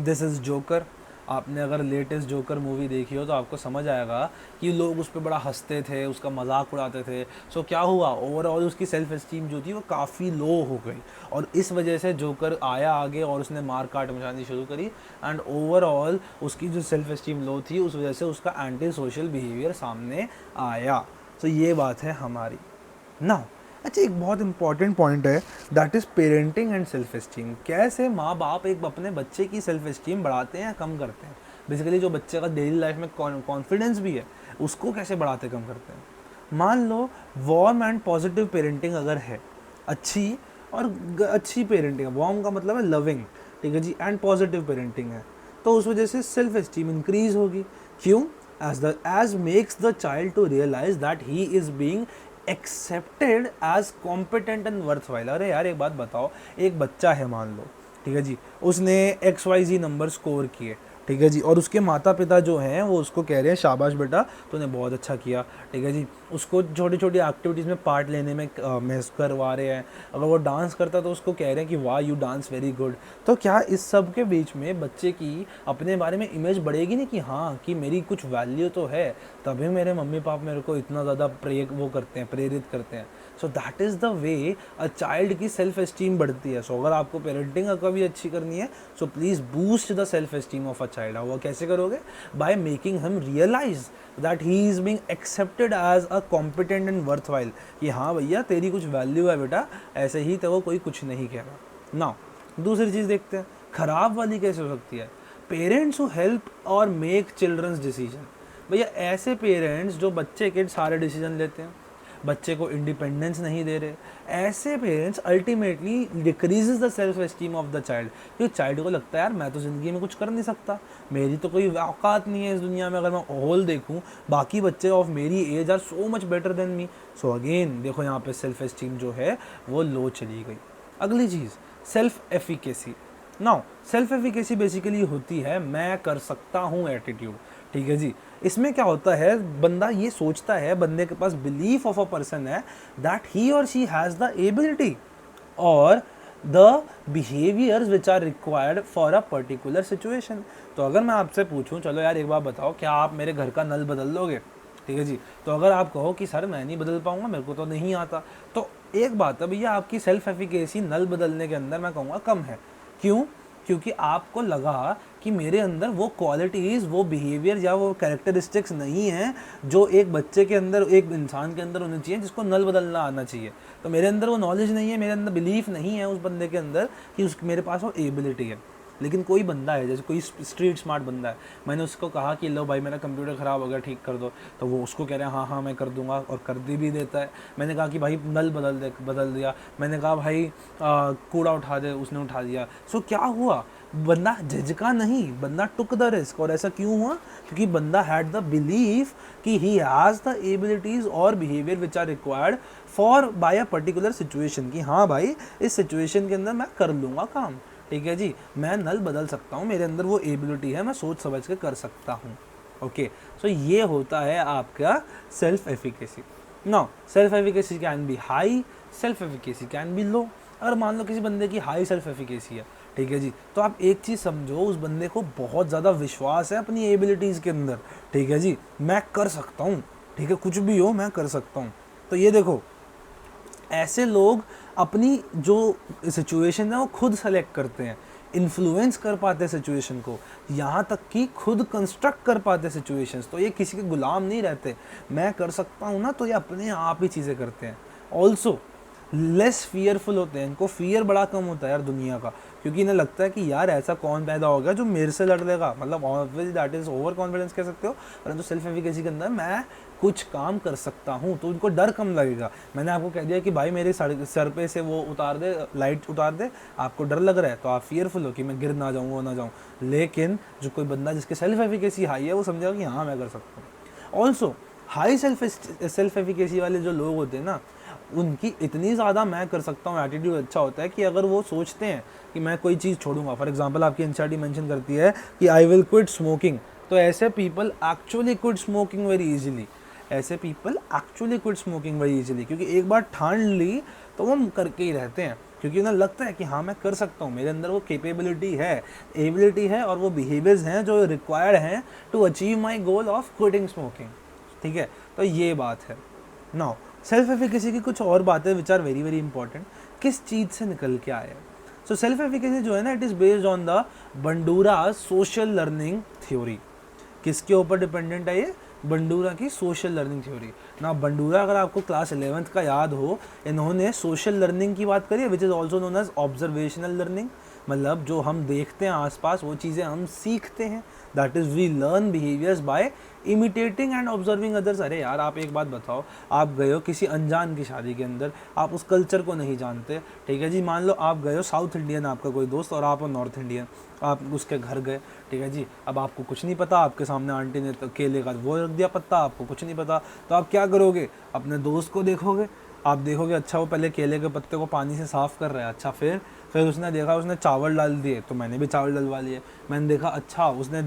दिस इज़ जोकर। आपने अगर लेटेस्ट जोकर मूवी देखी हो तो आपको समझ आएगा कि लोग उस पर बड़ा हंसते थे, उसका मजाक उड़ाते थे। सो क्या हुआ, ओवरऑल उसकी सेल्फ एस्टीम जो थी वो काफ़ी लो हो गई, और इस वजह से जोकर आया आगे और उसने मार काट मचानी शुरू करी, एंड ओवरऑल उसकी जो सेल्फ एस्टीम लो थी उस वजह से उसका एंटी सोशल बिहेवियर सामने आया। तो ये बात है हमारी ना। अच्छा, एक बहुत इंपॉर्टेंट पॉइंट है, that is parenting and self esteem. कैसे माँ बाप एक अपने बच्चे की सेल्फ एस्टीम बढ़ाते हैं या कम करते हैं, बेसिकली जो बच्चे का डेली लाइफ में कॉन्फिडेंस भी है उसको कैसे बढ़ाते कम करते हैं। मान लो वार्म एंड पॉजिटिव पेरेंटिंग अगर है, अच्छी और अच्छी पेरेंटिंग है, वार्म का मतलब है लविंग, ठीक है जी, एंड पॉजिटिव पेरेंटिंग है, तो उस वजह से सेल्फ एस्टीम इंक्रीज होगी। क्यों? as makes the child to realize that he is being accepted as competent and worthwhile। अरे यार एक बात बताओ, एक बच्चा है मान लो, ठीक है जी, उसने XYZ नंबर स्कोर किए, ठीक है जी, और उसके माता पिता जो हैं वो उसको कह रहे हैं शाबाश बेटा तूने बहुत अच्छा किया, ठीक है जी, उसको छोटी छोटी एक्टिविटीज़ में पार्ट लेने में महसूस करवा रहे हैं। अगर वो डांस करता तो उसको कह रहे हैं कि वाह यू डांस वेरी गुड। तो क्या इस सब के बीच में बच्चे की अपने बारे में इमेज बढ़ेगी नहीं कि हाँ कि मेरी कुछ वैल्यू तो है, तभी मेरे मम्मी पापा मेरे को इतना ज़्यादा प्रेरित करते हैं। सो that is the way a child की सेल्फ एस्टीम बढ़ती है। सो अगर आपको पेरेंटिंग कभी अच्छी करनी है, so please boost the self esteem of a child. वो कैसे करोगे? By making him realise that he is being accepted as a competent and worthwhile, कि हाँ भैया तेरी कुछ वैल्यू है बेटा, ऐसे ही तो वो कोई कुछ नहीं कह रहा। नाउ दूसरी चीज़ देखते हैं, खराब वाली कैसे हो सकती है। पेरेंट्स हु हेल्प और मेक चिल्ड्रंस डिसीजन। भैया ऐसे पेरेंट्स जो बच्चे के सारे डिसीजन लेते हैं, बच्चे को इंडिपेंडेंस नहीं दे रहे। ऐसे parents ultimately decreases the self esteem of the child, क्योंकि चाइल्ड को लगता है यार मैं तो ज़िंदगी में कुछ कर नहीं सकता, मेरी तो कोई औकात नहीं है इस दुनिया में, अगर मैं होल देखूँ बाकी बच्चे ऑफ मेरी age are so much better than me. So again देखो यहाँ पे सेल्फ एस्टीम जो है वो लो चली गई। अगली चीज़ self efficacy. Now self efficacy basically होती है मैं कर सकता हूँ एटीट्यूड, ठीक है जी। इसमें क्या होता है, बंदा ये सोचता है, बंदे के पास बिलीफ ऑफ अ पर्सन है दैट ही और शी हैज़ द एबिलिटी और the behaviours which are required for a particular situation. तो अगर मैं आपसे पूछूं चलो यार एक बार बताओ क्या आप मेरे घर का नल बदल दोगे, ठीक है जी, तो अगर आप कहो कि सर मैं नहीं बदल पाऊंगा, मेरे को तो नहीं आता, तो एक बात है भैया आपकी सेल्फ एफिकेसी नल बदलने के अंदर मैं कहूँगा कम है। क्यों? क्योंकि आपको लगा कि मेरे अंदर वो क्वालिटीज़, वो बिहेवियर या वो कैरेक्टरिस्टिक्स नहीं हैं जो एक बच्चे के अंदर, एक इंसान के अंदर होनी चाहिए जिसको नल बदलना आना चाहिए। तो मेरे अंदर वो नॉलेज नहीं है, मेरे अंदर बिलीफ नहीं है उस बंदे के अंदर कि मेरे पास वो एबिलिटी है। लेकिन कोई बंदा है, जैसे कोई स्ट्रीट स्मार्ट बंदा है, मैंने उसको कहा कि लो भाई मेरा कंप्यूटर ख़राब हो गया ठीक कर दो, तो वो उसको कह रहे हैं हाँ हाँ मैं कर दूंगा और कर भी देता है। मैंने कहा कि भाई नल बदल दिया, मैंने कहा भाई कूड़ा उठा दे, उसने उठा दिया। सो क्या हुआ, बंदा झिझका नहीं, बंदा टुक द रिस्क। और ऐसा क्यों हुआ? क्योंकि बंदा हैड द बिलीफ कि ही हैज़ द एबिलिटीज़ और behaviour which are required for by a particular situation, कि हाँ भाई इस सिचुएशन के अंदर मैं कर लूँगा काम, ठीक है जी, मैं नल बदल सकता हूँ, मेरे अंदर वो एबिलिटी है, मैं सोच समझ के कर सकता हूँ। ओके, सो ये होता है आपका self efficacy. Now self efficacy can be high, self efficacy can be low. अगर मान लो किसी बंदे की हाई सेल्फ एफिकेसी है, ठीक है जी, तो आप एक चीज़ समझो, उस बंदे को बहुत ज़्यादा विश्वास है अपनी एबिलिटीज़ के अंदर, ठीक है जी, मैं कर सकता हूँ, ठीक है, कुछ भी हो मैं कर सकता हूँ। तो ये देखो ऐसे लोग अपनी जो सिचुएशन है वो खुद सेलेक्ट करते हैं, इन्फ्लुएंस कर पाते सिचुएशन को, यहाँ तक कि खुद कंस्ट्रक्ट कर पाते सिचुएशंस। तो ये किसी के गुलाम नहीं रहते, मैं कर सकता हूँ ना, तो ये अपने आप ही चीज़ें करते हैं। ऑल्सो लेस फियरफुल होते हैं, इनको फियर बड़ा कम होता है यार दुनिया का, क्योंकि इन्हें लगता है कि यार ऐसा कौन पैदा हो गया जो मेरे से लड़ लेगा, मतलब obviously that is over confidence कह सकते हो, परंतु सेल्फ एफिकेसी के अंदर मैं कुछ काम कर सकता हूँ, तो उनको डर कम लगेगा। मैंने आपको कह दिया कि भाई मेरे सर पे से वो उतार दे, लाइट उतार दे, आपको डर लग रहा है तो आप फियरफुल हो कि मैं गिर ना जाऊँ, वो ना जाऊँ। लेकिन जो कोई बंदा जिसकी सेल्फ एफिकेसी हाई है वो समझेगा कि हाँ मैं कर सकता हूँ। ऑल्सो हाई सेल्फ एफिकेसी वाले जो लोग होते हैं ना, उनकी इतनी ज़्यादा मैं कर सकता हूँ एटीट्यूड अच्छा होता है कि अगर वो सोचते हैं कि मैं कोई चीज़ छोड़ूंगा, फॉर एग्जांपल आपकी एनसीईआरटी मेंशन करती है कि आई विल क्विट स्मोकिंग, तो ऐसे people actually quit smoking very easily, ऐसे people actually quit smoking very easily, क्योंकि एक बार ठान ली तो वो करके ही रहते हैं, क्योंकि उन्हें लगता है कि हाँ मैं कर सकता हूँ, मेरे अंदर वो कैपेबिलिटी है, एबिलिटी है और वो बिहेवियर्स हैं जो रिक्वायर्ड हैं to achieve my goal of quitting smoking, ठीक है। तो ये बात है। नाउ सेल्फ एफिकेसी की कुछ और बातें which are very very important, किस चीज़ से निकल के आए। सो सेल्फ एफिकेसी जो है ना, it is based on the Bandura social learning theory. किसके ऊपर डिपेंडेंट है ये? बंडूरा की सोशल लर्निंग थ्योरी। ना बंडूरा अगर आपको क्लास 11th का याद हो, इन्होंने सोशल लर्निंग की बात करी है, which is also known as observational learning, मतलब जो हम देखते हैं आसपास वो चीज़ें हम सीखते हैं, that is we learn behaviours by imitating and observing others. अरे यार आप एक बात बताओ, आप गए हो किसी अनजान की शादी के अंदर, आप उस कल्चर को नहीं जानते, ठीक है जी, मान लो आप गए हो साउथ इंडियन आपका कोई दोस्त और आप हो नॉर्थ इंडियन, आप उसके घर गए, ठीक है जी, अब आपको कुछ नहीं पता, आपके सामने आंटी ने तो केले का वो रख दिया पत्ता, आपको कुछ नहीं पता, तो आप क्या करोगे? अपने दोस्त को देखोगे, आप देखोगे अच्छा वो पहले केले के पत्ते को पानी से साफ़ कर रहा है, अच्छा फिर उसने देखा उसने चावल डाल दिए तो मैंने भी चावल डलवा लिए, मैंने देखा अच्छा उसने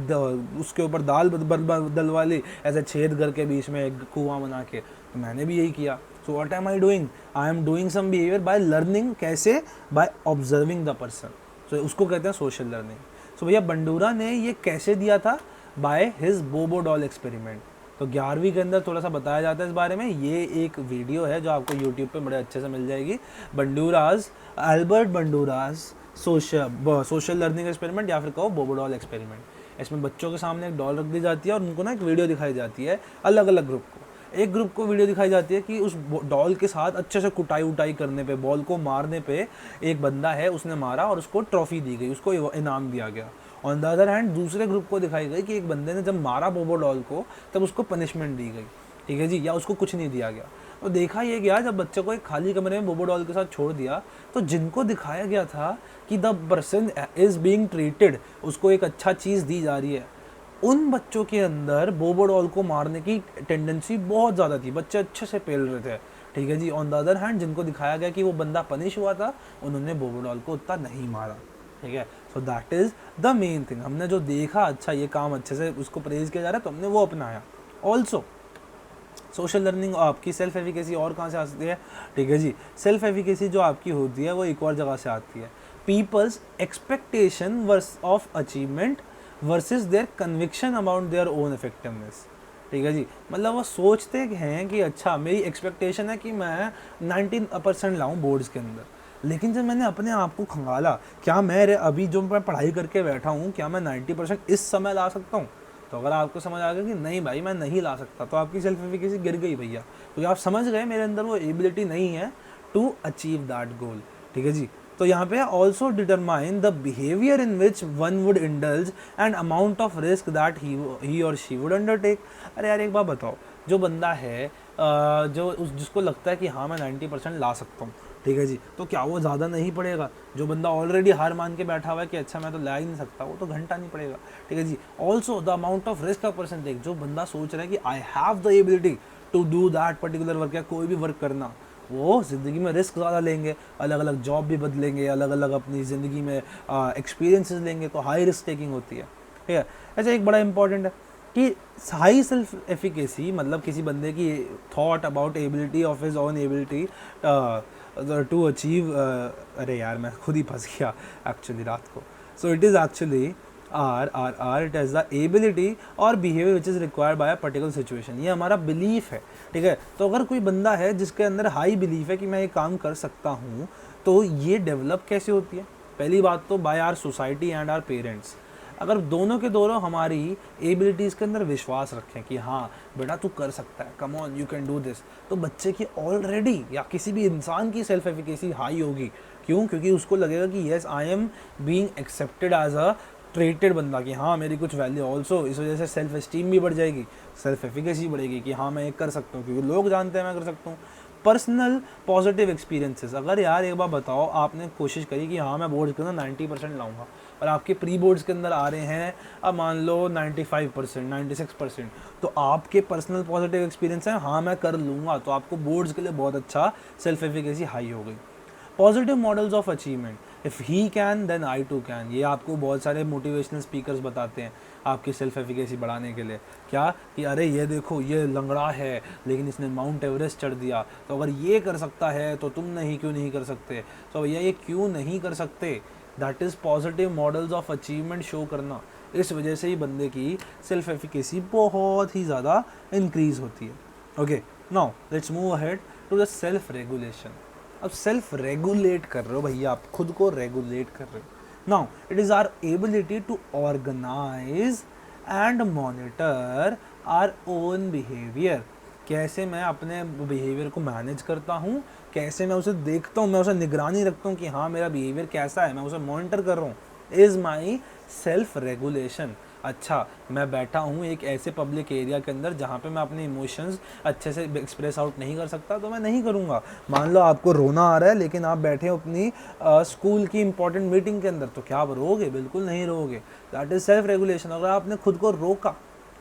उसके ऊपर दाल डलवा ली ऐसे छेद करके बीच में एक कुआं बना के, तो मैंने भी यही किया। So what am I doing? I am doing some behaviour by learning, कैसे? By observing the person. So उसको कहते हैं सोशल लर्निंग। सो भैया बंडूरा ने ये कैसे दिया था? बाय हिज बोबो डॉल एक्सपेरिमेंट। तो 11वीं के अंदर थोड़ा सा बताया जाता है इस बारे में, ये एक वीडियो है जो आपको यूट्यूब पे बड़े अच्छे से मिल जाएगी, एल्बर्ट बंडूराज सोशल लर्निंग एक्सपेरिमेंट, या फिर कहो बोबो डॉल एक्सपेरिमेंट। इसमें बच्चों के सामने एक डॉल रख दी जाती है और उनको ना एक वीडियो दिखाई जाती है, अलग अलग ग्रुप को, एक ग्रुप को वीडियो दिखाई जाती है कि उस डॉल के साथ अच्छे से कुटाई उटाई करने पे, बॉल को मारने पे, एक बंदा है उसने मारा और उसको ट्रॉफी दी गई, उसको इनाम दिया गया। ऑन द अदर हैंड दूसरे ग्रुप को दिखाई गई कि एक बंदे ने जब मारा बोबो डॉल को तब उसको पनिशमेंट दी गई, ठीक है जी, या उसको कुछ नहीं दिया गया। तो देखा ये गया जब बच्चे को एक खाली कमरे में बोबो डॉल के साथ छोड़ दिया, तो जिनको दिखाया गया था कि the person is being treated, उसको एक अच्छा चीज़ दी जा रही है, उन बच्चों के अंदर बोबो डॉल को मारने की टेंडेंसी बहुत ज़्यादा थी, बच्चे अच्छे से पेल रहे थे, ठीक है जी। ऑन द अदर हैंड जिनको दिखाया गया कि वो बंदा पनिश हुआ था, उन्होंने बोबो डॉल को उतना नहीं मारा, ठीक है। सो that is the main thing. हमने जो देखा अच्छा ये काम अच्छे से उसको प्रेज किया जा रहा है, तो हमने वो अपनाया। ऑल्सो सोशल लर्निंग आपकी सेल्फ एफिकेसी और कहाँ से आती है, ठीक है जी। सेल्फ एफिकेसी जो आपकी होती है वो एक और जगह से आती है, people's expectation of achievement versus their conviction about their own effectiveness, ठीक है जी। मतलब वो सोचते हैं कि अच्छा मेरी एक्सपेक्टेशन है कि मैं 90% लाऊं बोर्ड्स के अंदर, लेकिन जब मैंने अपने आप को खंगाला, क्या मैं अभी जो मैं पढ़ाई करके बैठा हूँ क्या मैं 90% इस समय ला सकता हूँ, तो अगर आपको समझ आ गया कि नहीं भाई मैं नहीं ला सकता, तो आपकी सेल्फ एफिकेसी गिर गई भैया, क्योंकि आप समझ गए मेरे अंदर वो एबिलिटी नहीं है टू अचीव दैट गोल, ठीक है जी। तो यहाँ पे also determine the behaviour in which one would indulge and amount of risk that he और शी वुड अंडरटेक। अरे यार एक बात बताओ, जो बंदा है जिसको लगता है कि हाँ मैं 90% ला सकता हूँ, ठीक है जी, तो क्या वो ज़्यादा नहीं पड़ेगा? जो बंदा ऑलरेडी हार मान के बैठा हुआ है कि अच्छा मैं तो ला ही नहीं सकता, वो तो घंटा नहीं पड़ेगा, ठीक है जी। Also the amount of risk का परसेंटेज, जो बंदा सोच रहा है कि I have the ability to do that particular work या कोई भी वर्क करना, वो ज़िंदगी में रिस्क ज़्यादा लेंगे, अलग अलग जॉब भी बदलेंगे, अलग अलग अपनी ज़िंदगी में एक्सपीरियंसेस लेंगे, तो हाई रिस्क टेकिंग होती है, ठीक है। ऐसा एक बड़ा इंपॉर्टेंट है कि हाई सेल्फ एफिकेसी मतलब किसी बंदे की thought about ability of his own ability to achieve, अरे यार मैं खुद ही फंस गया एक्चुअली रात को। So it is actually or it is the ability और behaviour which is required by a particular situation, ये हमारा बिलीफ है, ठीक है। तो अगर कोई बंदा है जिसके अंदर हाई बिलीफ है कि मैं ये काम कर सकता हूँ, तो ये डेवलप कैसे होती है? पहली बात तो by our society and our parents. अगर दोनों के दोनों हमारी एबिलिटीज़ के अंदर विश्वास रखें कि हाँ बेटा तू कर सकता है, come on you can do this, तो बच्चे की ऑलरेडी या किसी भी इंसान की सेल्फ एफिकेसी हाई होगी। क्यों? क्योंकि उसको लगेगा कि yes I am being accepted as a treated बंदा, कि हाँ मेरी कुछ वैल्यू। ऑल्सो इस वजह से सेल्फ एस्टीम भी बढ़ जाएगी, सेल्फ एफिकेसी बढ़ेगी कि हाँ मैं ये कर सकता हूँ, क्योंकि लोग जानते हैं मैं कर सकता हूँ। पर्सनल पॉजिटिव एक्सपीरियंसेस, अगर यार एक बार बताओ आपने कोशिश करी कि हाँ मैं बोर्ड्स के अंदर 90% लाऊंगा, और आपके प्री बोर्ड्स के अंदर आ रहे हैं अब मान लो 95%, 96%, तो आपके पर्सनल पॉजिटिव एक्सपीरियंस है हाँ मैं कर लूँगा, तो आपको बोर्ड्स के लिए बहुत अच्छा सेल्फ एफिकेसी हाई हो गई। Positive models of achievement, if he can then I too can, ये आपको बहुत सारे मोटिवेशनल स्पीकर्स बताते हैं आपकी सेल्फ एफिकेसी बढ़ाने के लिए। क्या कि अरे ये देखो ये लंगड़ा है लेकिन इसने माउंट एवरेस्ट चढ़ दिया, तो अगर ये कर सकता है तो तुम नहीं क्यों नहीं कर सकते? तो भैया ये क्यों नहीं कर सकते, that is positive models of achievement show करना। इस वजह से ही बंदे की सेल्फ एफिकेसी बहुत ही ज़्यादा इंक्रीज़ होती है। Okay, now let's move ahead to the self regulation. अब सेल्फ रेगुलेट कर रहे हो भैया, आप खुद को रेगुलेट कर रहे हो। Now it is our ability to organise and monitor our own behaviour. कैसे मैं अपने बिहेवियर को मैनेज करता हूँ, कैसे मैं उसे देखता हूँ, मैं उसे निगरानी रखता हूँ कि हाँ मेरा बिहेवियर कैसा है, मैं उसे मॉनिटर कर रहा हूँ, इज़ माई सेल्फ रेगुलेशन। अच्छा मैं बैठा हूँ एक ऐसे पब्लिक एरिया के अंदर जहाँ पे मैं अपने इमोशंस अच्छे से एक्सप्रेस आउट नहीं कर सकता, तो मैं नहीं करूँगा। मान लो आपको रोना आ रहा है लेकिन आप बैठे हो अपनी स्कूल की इंपॉर्टेंट मीटिंग के अंदर, तो क्या आप रोगे? बिल्कुल नहीं रोगे। That is self regulation. अगर आपने खुद को रोका,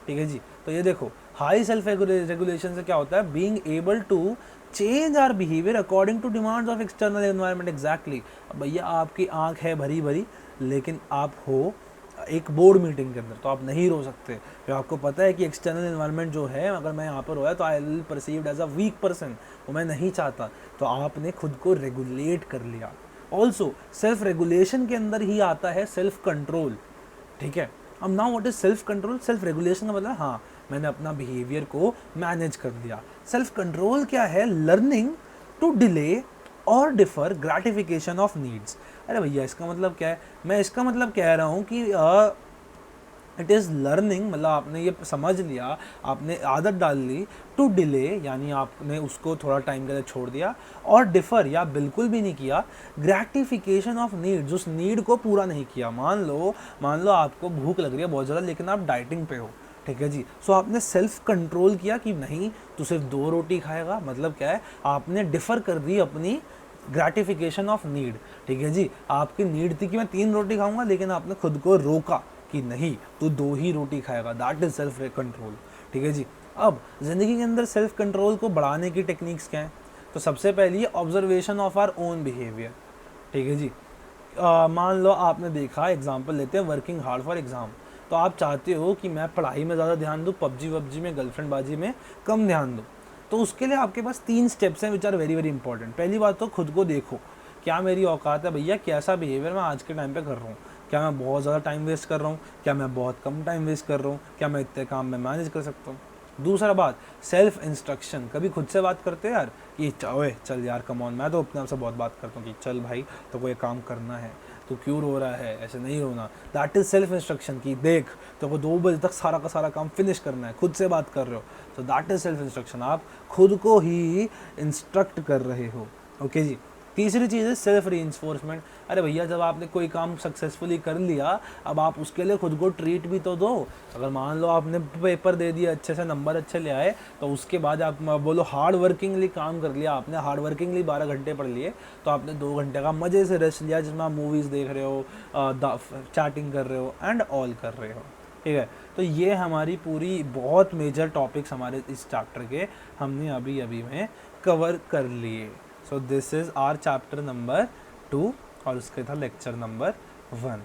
ठीक है जी, तो ये देखो हाई सेल्फ रेगुलेशन से क्या होता है, being able to change our behaviour according to demands of external environment. Exactly. भैया आपकी आंख है भरी भरी लेकिन आप हो एक बोर्ड मीटिंग के अंदर, तो आप नहीं रो सकते, तो आपको पता है कि एक्सटर्नल एनवायरनमेंट जो है अगर मैं यहाँ पर रोया तो I will perceived as a weak person, वो मैं नहीं चाहता, तो आपने खुद को रेगुलेट कर लिया। ऑल्सो सेल्फ रेगुलेशन के अंदर ही आता है सेल्फ कंट्रोल, ठीक है। अब now what is self control? Self regulation का मतलब हाँ मैंने अपना बिहेवियर को मैनेज कर लिया। सेल्फ कंट्रोल क्या है? लर्निंग टू डिले और डिफर ग्रेटिफिकेशन ऑफ नीड्स। अरे भैया इसका मतलब क्या है? मैं इसका मतलब कह रहा हूँ कि इट इज़ लर्निंग, मतलब आपने ये समझ लिया, आपने आदत डाल ली, टू डिले यानी आपने उसको थोड़ा टाइम के लिए छोड़ दिया, और डिफ़र या बिल्कुल भी नहीं किया ग्रेटिफिकेशन ऑफ नीड्स, उस नीड को पूरा नहीं किया। मान लो आपको भूख लग रही है बहुत ज़्यादा लेकिन आप डाइटिंग पे हो, ठीक है जी। सो आपने सेल्फ कंट्रोल किया कि नहीं तू सिर्फ 2 रोटी खाएगा, मतलब क्या है, आपने डिफर कर दी अपनी ग्रेटिफिकेशन ऑफ नीड। ठीक है जी, आपकी नीड थी कि मैं 3 रोटी खाऊंगा, लेकिन आपने खुद को रोका कि नहीं तू 2 ही रोटी खाएगा। That is self control. ठीक है जी। अब जिंदगी के अंदर सेल्फ कंट्रोल को बढ़ाने की टेक्निक्स क्या हैं? तो सबसे पहली है observation of our own behaviour. ठीक है जी। मान लो आपने देखा, एग्जाम्पल लेते हैं, वर्किंग हार्ड फॉर एग्जाम। तो आप चाहते हो कि मैं पढ़ाई में ज़्यादा ध्यान दूँ, पबजी वबजी में, गर्लफ्रेंड बाजी में कम ध्यान दूँ। तो उसके लिए आपके पास 3 स्टेप्स हैं which are very very important. पहली बात तो खुद को देखो, क्या मेरी औकात है भैया, कैसा बिहेवियर मैं आज के टाइम पे कर रहा हूँ। क्या मैं बहुत ज़्यादा टाइम वेस्ट कर रहा हूँ, क्या मैं बहुत कम टाइम वेस्ट कर रहा हूँ, क्या मैं इतने काम में मैनेज कर सकता हूँ। दूसरा बात, सेल्फ इंस्ट्रक्शन। कभी खुद से बात करते हैं यार कि ओए चल यार कम ऑन। मैं तो अपने आप से बहुत बात करता हूँ कि चल भाई तो कोई काम करना है, तो क्यों रो रहा है, ऐसे नहीं रोना। दैट इज सेल्फ इंस्ट्रक्शन की देख तो को 2 बजे तक सारा का सारा काम फिनिश करना है, खुद से बात कर रहे हो। तो दैट इज सेल्फ इंस्ट्रक्शन, आप खुद को ही इंस्ट्रक्ट कर रहे हो। ओके जी। तीसरी चीज़ है सेल्फ रीइंफोर्समेंट। अरे भैया जब आपने कोई काम सक्सेसफुली कर लिया, अब आप उसके लिए खुद को ट्रीट भी तो दो। अगर मान लो आपने पेपर दे दिया, अच्छे से नंबर अच्छे ले आए, तो उसके बाद आप बोलो हार्ड वर्किंगली काम कर लिया आपने, हार्ड वर्किंगली 12 घंटे पढ़ लिए, तो आपने 2 घंटे का मज़े से रेस्ट लिया जिसमें आप मूवीज़ देख रहे हो, चैटिंग कर रहे हो एंड ऑल कर रहे हो। ठीक है। तो ये हमारी पूरी बहुत मेजर टॉपिक्स हमारे इस चैप्टर के हमने अभी अभी में कवर कर लिए। So this is our chapter number 2 और उसके था लेक्चर नंबर 1।